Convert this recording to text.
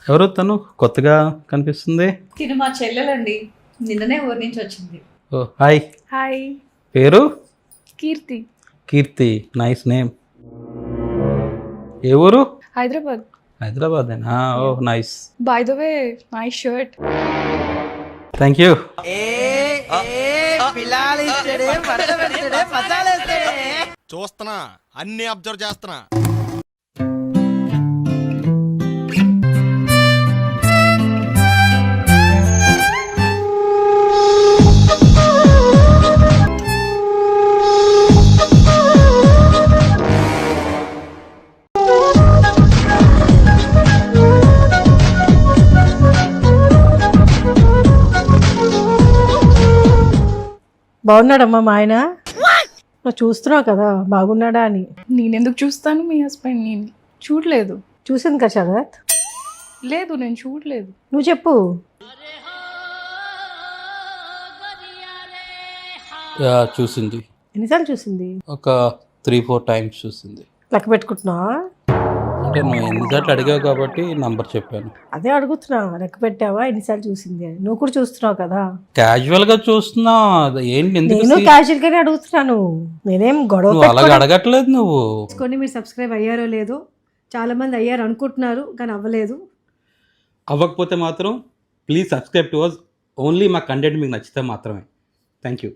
ఎవరు తను కొత్తగా కనిపిస్తుంది? తిను మా చెల్లెలండి, నిన్ననే ఊరి నుంచి వచ్చింది. ఓ హాయ్. హాయ్, పేరు? కీర్తి. కీర్తి, నైస్ నేమ్. ఏ ఊరు? హైదరాబాద్. హైదరాబాదేనా? Oh nice. By the way, nice shirt. Thank you. చూస్తున్నా, అన్ని అబ్జర్వ్ చేస్తున్నా. బాగున్నాడమ్మా మా ఆయన? నువ్వు చూస్తున్నావు కదా బాగున్నాడా అని. నేనెందుకు చూస్తాను మీ హస్బెండ్? నేను చూడలేదు. చూసింది కదా శరత్. లేదు, నేను చూడలేదు. నువ్వు చెప్పు. యా చూసింది. ఎన్నిసార్లు చూసింది? ఒక 3-4 టైమ్స్ చూసింది. లెక్క పెట్టుకుంటున్నావా? అంటే నువ్వు ఎన్నిసార్లు అడిగావు కాబట్టి నంబర్ చెప్పాను. అదే అడుగుతున్నా, లెక్క పెట్టావా ఎన్నిసార్లు చూసింది అని. నువ్వు కూడా చూస్తున్నావు కదా. క్యాజువల్ గా చూస్తున్నా. ఏంటి ఎందుకు నేను క్యాజువల్ గానే అడుగుతున్నాను, నేనేం గొడవ నువ్వు అలాగ అడగట్లేదు నువ్వు. కొని మీరు సబ్స్క్రైబ్ అయ్యారో లేదో, చాలామంది అయ్యారు అనుకుంటున్నారు కానీ అవ్వలేదు. అవ్వకపోతే మాత్రం please subscribe to us. Only మా కంటెంట్ మీకు నచ్చితే మాత్రమే. Thank you.